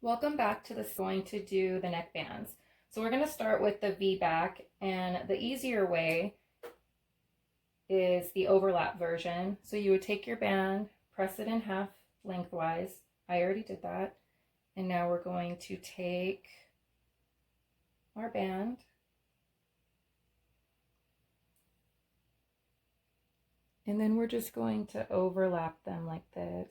Welcome back to this. Going to do the neck bands. So we're going to start with the V back, and the easier way is the overlap version. So you would take your band, press it in half lengthwise. I already did that. And now we're going to take our band and then we're just going to overlap them like this.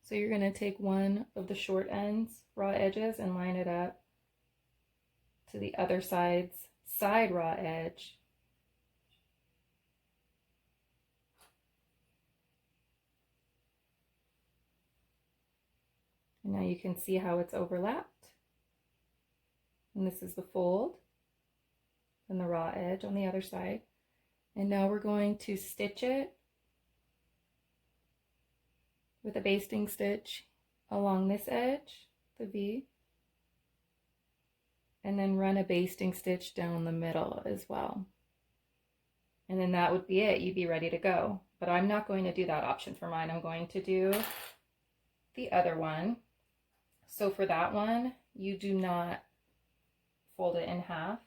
So you're going to take one of the short ends, raw edges, and line it up to the other side's side raw edge. And now you can see how it's overlapped. And this is the fold and the raw edge on the other side. And now we're going to stitch it with a basting stitch along this edge, the V, and then run a basting stitch down the middle as well. And then that would be it. You'd be ready to go. But I'm not going to do that option for mine. I'm going to do the other one. So for that one, you do not fold it in half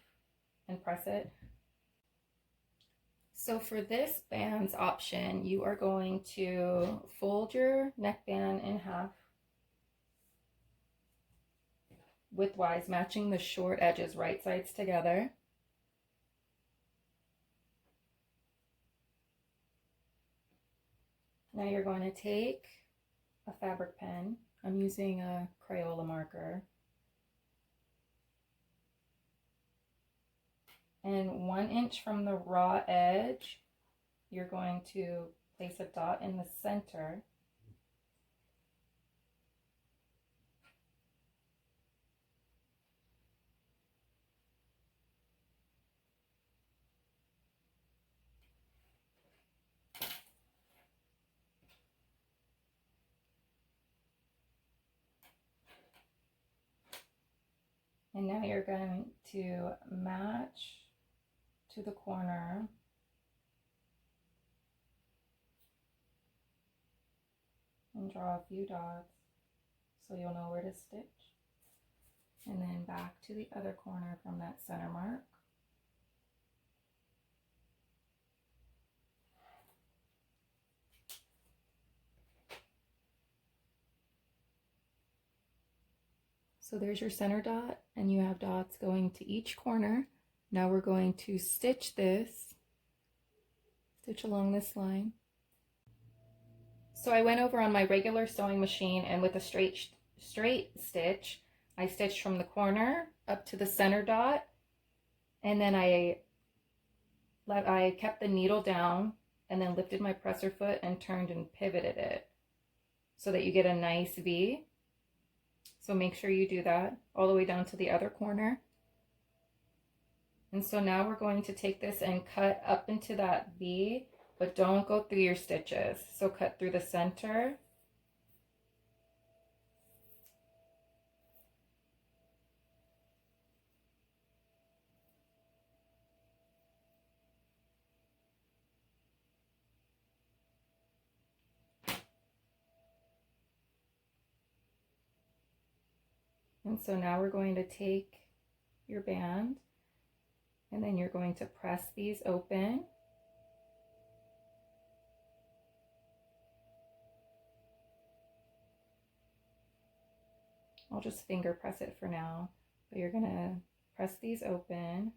and press it. So for this bands option, you are going to fold your neckband in half widthwise, matching the short edges right sides together. Now you're going to take a fabric pen. I'm using a Crayola marker. And 1 inch from the raw edge, you're going to place a dot in the center. And now you're going to match to the corner and draw a few dots so you'll know where to stitch. And then back to the other corner from that center mark. So there's your center dot, and you have dots going to each corner. Now we're going to stitch this, stitch along this line. So I went over on my regular sewing machine, and with a straight stitch, I stitched from the corner up to the center dot, and then I kept the needle down and then lifted my presser foot and turned and pivoted it so that you get a nice V. So make sure you do that all the way down to the other corner. And so now we're going to take this and cut up into that V, but don't go through your stitches. So cut through the center. And so now we're going to take your band and then you're going to press these open. I'll just finger press it for now, but you're going to press these open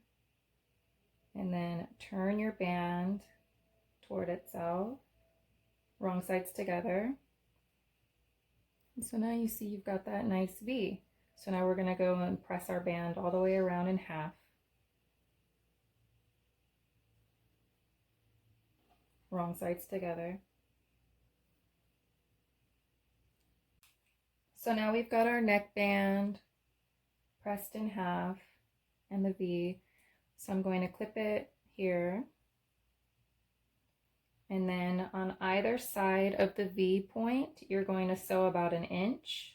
and then turn your band toward itself, wrong sides together. And so now you see you've got that nice V. So now we're going to go and press our band all the way around in half. Wrong sides together. So now we've got our neckband pressed in half and the V. So I'm going to clip it here. And then on either side of the V point, you're going to sew about 1 inch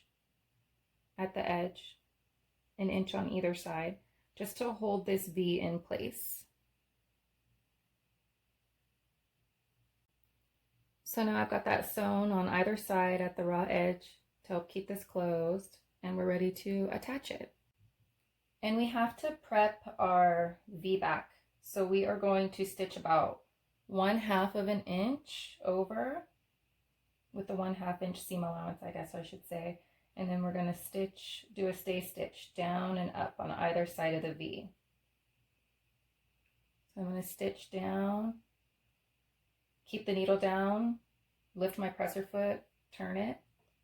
at the edge, 1 inch on either side, just to hold this V in place. So now I've got that sewn on either side at the raw edge to help keep this closed, and we're ready to attach it. And we have to prep our V-back. So we are going to stitch about 1/2 of an inch over with the 1/2 inch seam allowance, I guess I should say. And then we're going to do a stay stitch down and up on either side of the V. So I'm going to stitch down, keep the needle down, lift my presser foot, turn it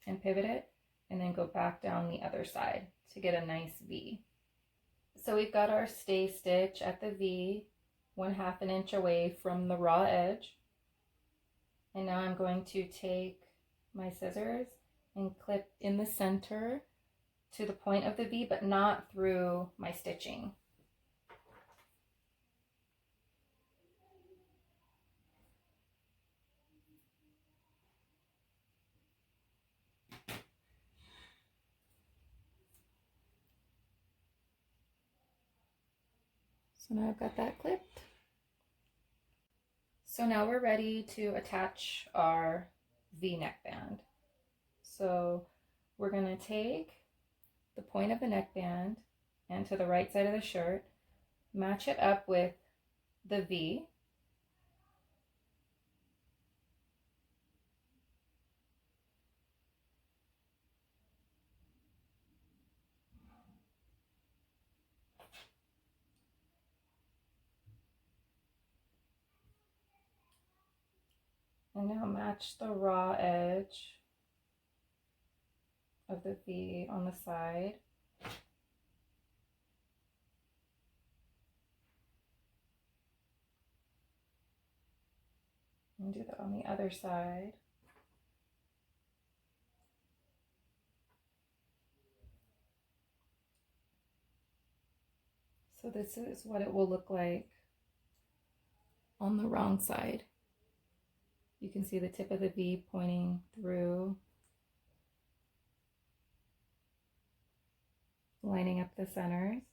and pivot it, and then go back down the other side to get a nice V. So we've got our stay stitch at the V, 1/2 an inch away from the raw edge. And now I'm going to take my scissors and clip in the center to the point of the V, but not through my stitching. So now I've got that clipped. So now we're ready to attach our V neckband. So we're going to take the point of the neckband and to the right side of the shirt, match it up with the V. And now match the raw edge of the V on the side. And do that on the other side. So this is what it will look like on the wrong side. You can see the tip of the V pointing through, lining up the centers.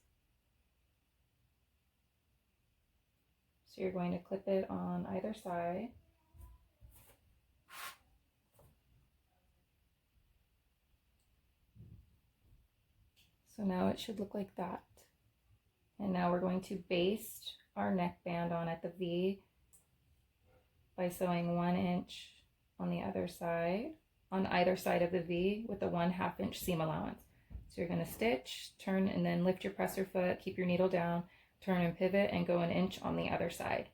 So you're going to clip it on either side. So now it should look like that. And now we're going to baste our neckband on at the V by sewing 1 inch on the other side, on either side of the V with a 1/2 inch seam allowance. So you're going to stitch, turn, and then lift your presser foot, keep your needle down, turn and pivot, and go 1 inch on the other side.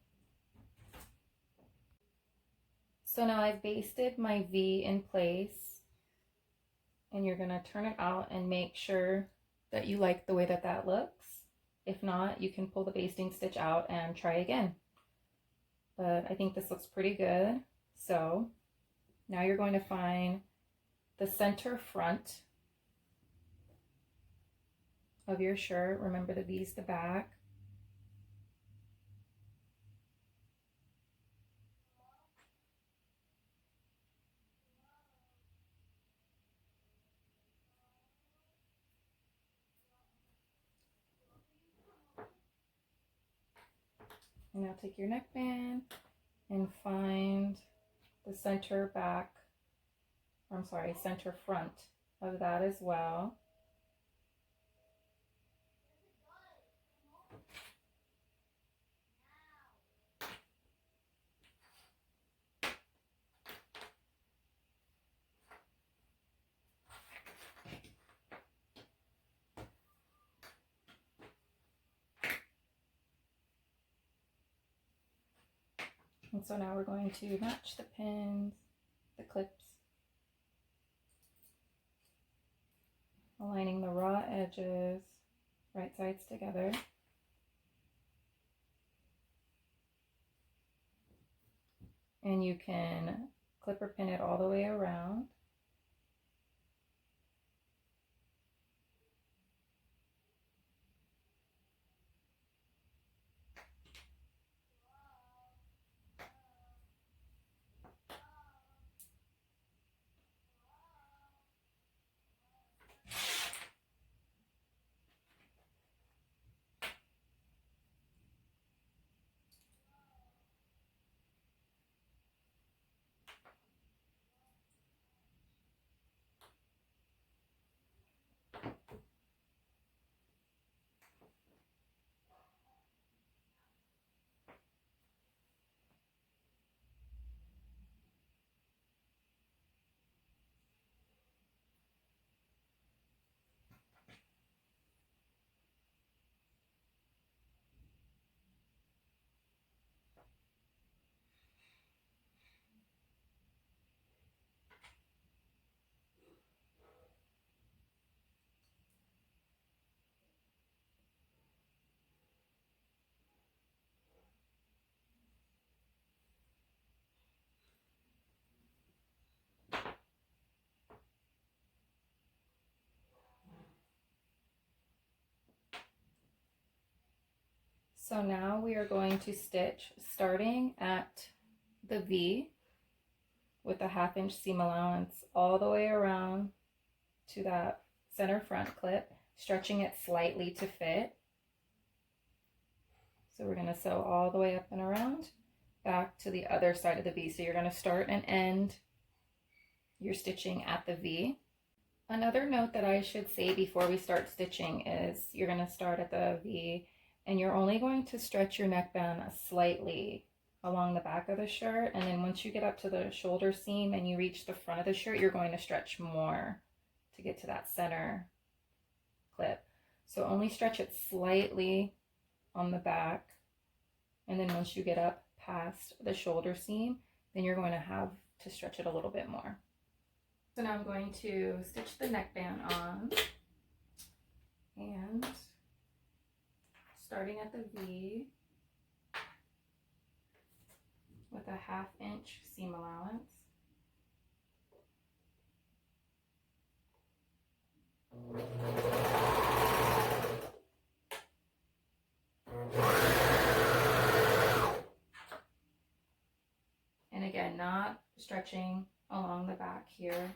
So now I've basted my V in place, and you're going to turn it out and make sure that you like the way that that looks. If not, you can pull the basting stitch out and try again. But I think this looks pretty good. So now you're going to find the center front of your shirt. Remember, the V's the back. And now take your neckband and find the center back, center front of that as well. And so now we're going to match the pins, the clips, aligning the raw edges, right sides together. And you can clip or pin it all the way around. So now we are going to stitch starting at the V with a 1/2 inch seam allowance all the way around to that center front clip, stretching it slightly to fit. So we're going to sew all the way up and around back to the other side of the V. So you're going to start and end your stitching at the V. Another note that I should say before we start stitching is you're going to start at the V and you're only going to stretch your neckband slightly along the back of the shirt, and then once you get up to the shoulder seam and you reach the front of the shirt, you're going to stretch more to get to that center clip. So only stretch it slightly on the back, and then once you get up past the shoulder seam, then you're going to have to stretch it a little bit more. So now I'm going to stitch the neckband on, and starting at the V with a 1/2 inch seam allowance. And again, not stretching along the back here.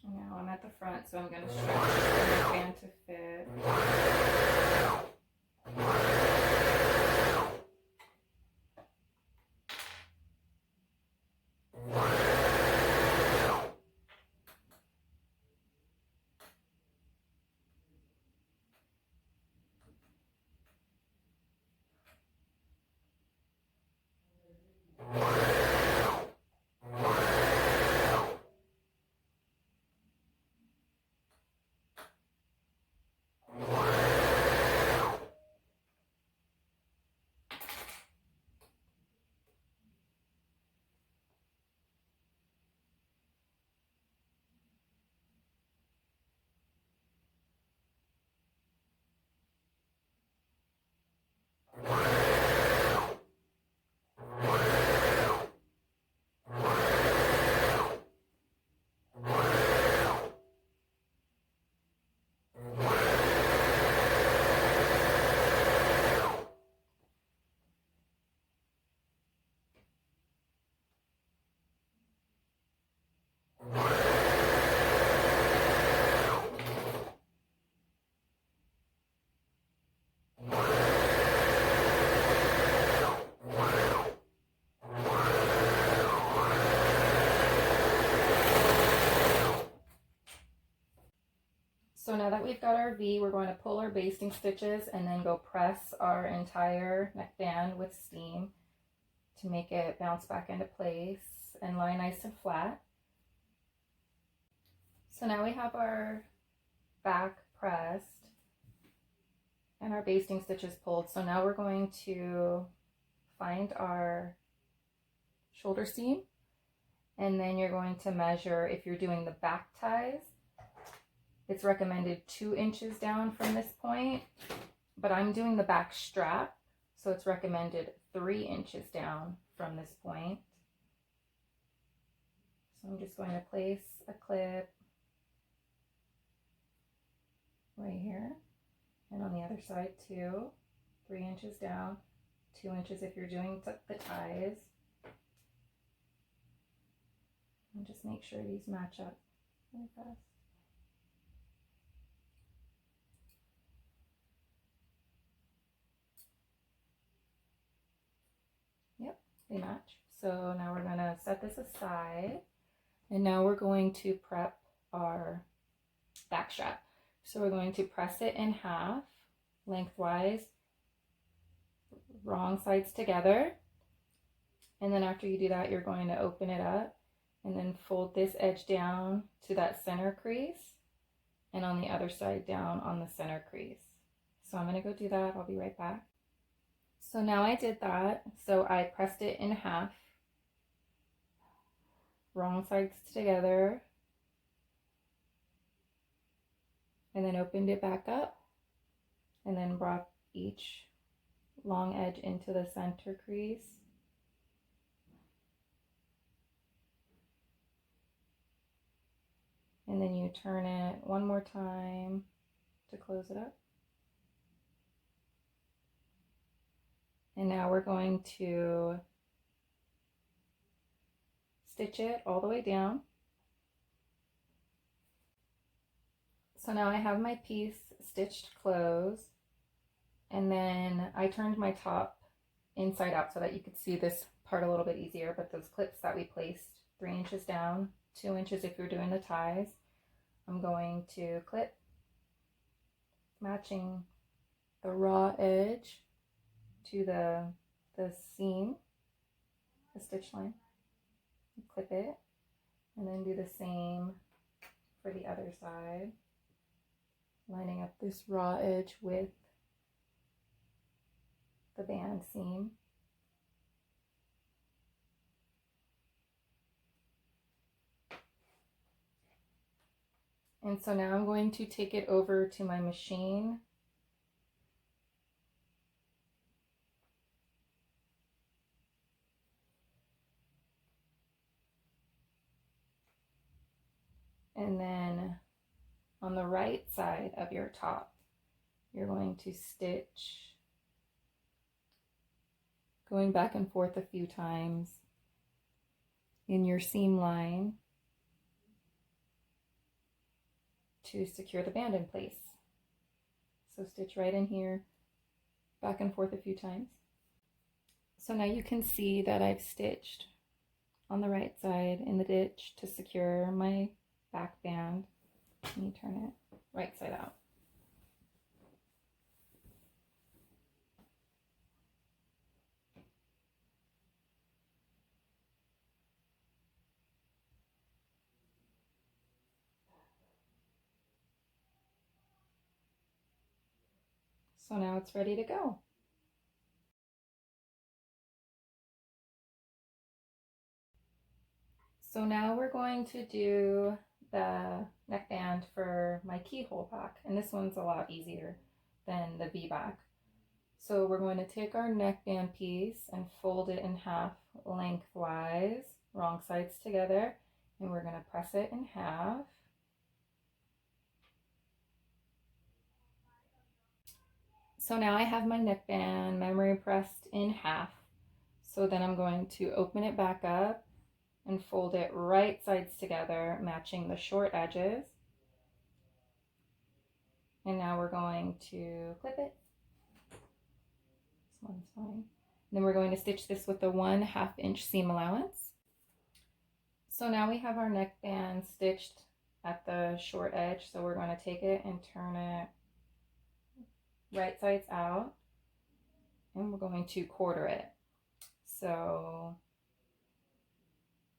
Now I'm at the front, so I'm going to stretch the neckband to fit. So now that we've got our V, we're going to pull our basting stitches and then go press our entire neckband with steam to make it bounce back into place and lie nice and flat. So now we have our back pressed and our basting stitches pulled. So now we're going to find our shoulder seam, and then you're going to measure, if you're doing the back ties, it's recommended 2 inches down from this point, but I'm doing the back strap, so it's recommended 3 inches down from this point. So I'm just going to place a clip right here, and on the other side too, 3 inches down, 2 inches if you're doing the ties. And just make sure these match up really fast. Yep, they match. So now we're going to set this aside, and now we're going to prep our back strap. So we're going to press it in half, lengthwise, wrong sides together, And then after you do that, you're going to open it up and then fold this edge down to that center crease, and on the other side down on the center crease. So I'm going to go do that. I'll be right back. So now I did that. So I pressed it in half, wrong sides together, and then opened it back up, and then brought each long edge into the center crease. And then you turn it one more time to close it up. And now we're going to stitch it all the way down. So now I have my piece stitched closed, and then I turned my top inside out so that you could see this part a little bit easier, but those clips that we placed 3 inches down, 2 inches if you're doing the ties, I'm going to clip, matching the raw edge to the seam, the stitch line. Clip it, and then do the same for the other side, lining up this raw edge with the band seam. And so now I'm going to take it over to my machine. And then on the right side of your top, you're going to stitch, going back and forth a few times in your seam line to secure the band in place. So stitch right in here, back and forth a few times. So now you can see that I've stitched on the right side in the ditch to secure my back band. Let me turn it right side out. So now it's ready to go. So now we're going to do the neckband for my keyhole back, and this one's a lot easier than the V back. So we're going to take our neckband piece and fold it in half lengthwise, wrong sides together, and we're going to press it in half. So now I have my neckband memory pressed in half. So then I'm going to open it back up and fold it right sides together, matching the short edges. And now we're going to clip it. This one's fine. And then we're going to stitch this with a 1/2 inch seam allowance. So now we have our neckband stitched at the short edge. So we're going to take it and turn it right sides out, and we're going to quarter it. So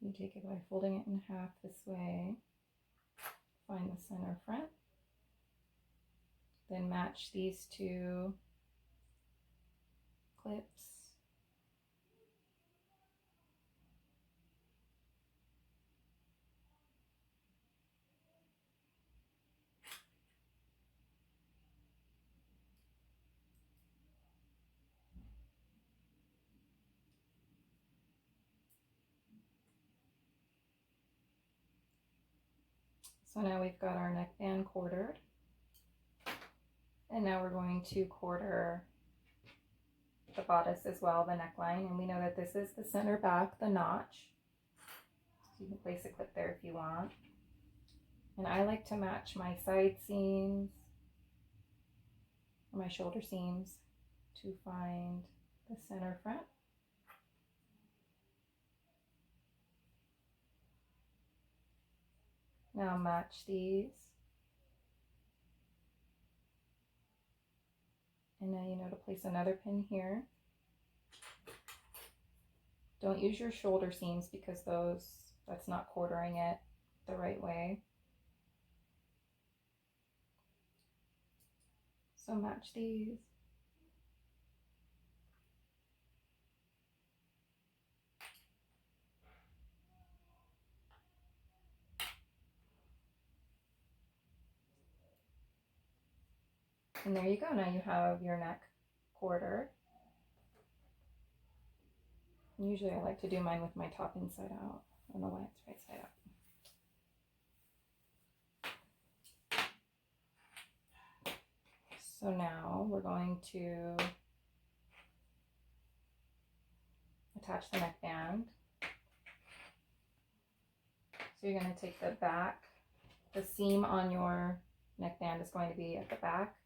you take it by folding it in half this way, find the center front, then match these two clips. So now we've got our neckband quartered, and now we're going to quarter the bodice as well, the neckline, and we know that this is the center back, the notch. So you can place a clip there if you want. And I like to match my side seams or my shoulder seams to find the center front. Now match these. And now you know to place another pin here. Don't use your shoulder seams because that's not quartering it the right way. So match these. And there you go. Now you have your neck quarter. Usually I like to do mine with my top inside out. I don't know why it's right side up. So now we're going to attach the neckband. So you're going to take the back, the seam on your neckband is going to be at the back.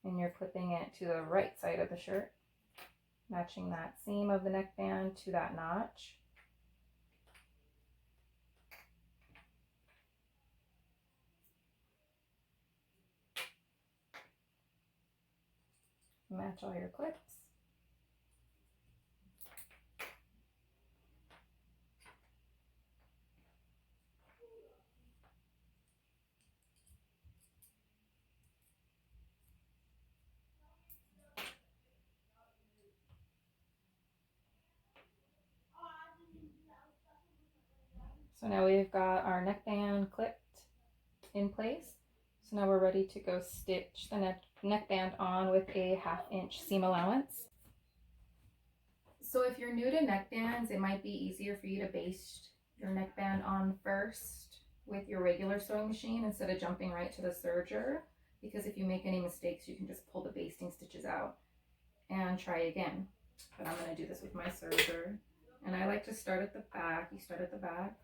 And you're clipping it to the right side of the shirt, matching that seam of the neckband to that notch. Match all your clips. So now we've got our neckband clipped in place. So now we're ready to go stitch the neckband on with a 1/2 inch seam allowance. So if you're new to neckbands, it might be easier for you to baste your neckband on first with your regular sewing machine instead of jumping right to the serger, because if you make any mistakes, you can just pull the basting stitches out and try again. But I'm going to do this with my serger. And I like to start at the back. You start at the back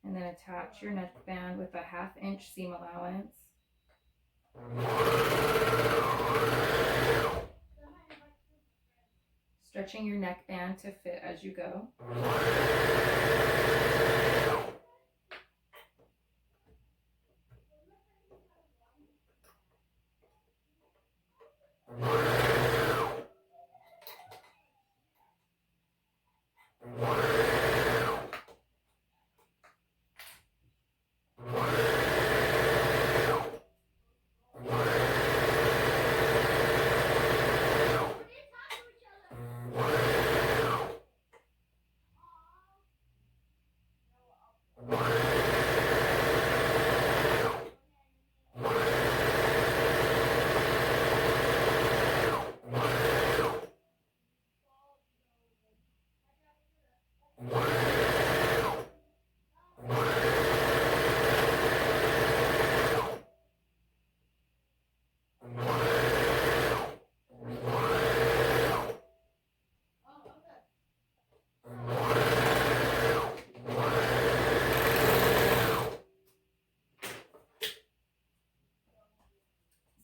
and then attach your neckband with a 1/2 inch seam allowance. Stretching your neckband to fit as you go.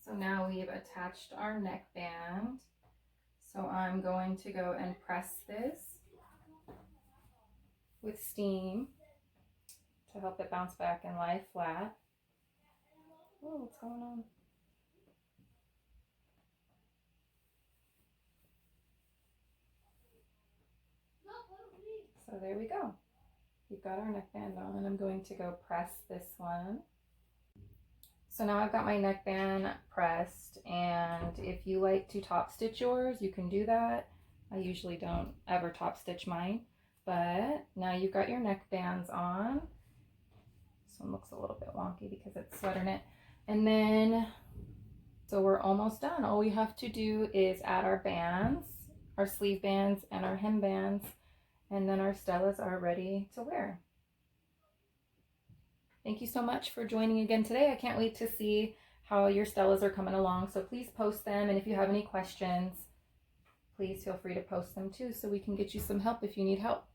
So now we've attached our neckband. So I'm going to go and press this with steam to help it bounce back and lie flat. Oh, what's going on? So there we go. We've got our neckband on, and I'm going to go press this one. So now I've got my neckband pressed, and if you like to top stitch yours, you can do that. I usually don't ever top stitch mine, but now you've got your neckbands on. This one looks a little bit wonky because it's sweater knit. And then, so we're almost done. All we have to do is add our bands, our sleeve bands and our hem bands, and then our Stellas are ready to wear. Thank you so much for joining again today. I can't wait to see how your Stellas are coming along. So please post them. And if you have any questions, please feel free to post them too, so we can get you some help if you need help.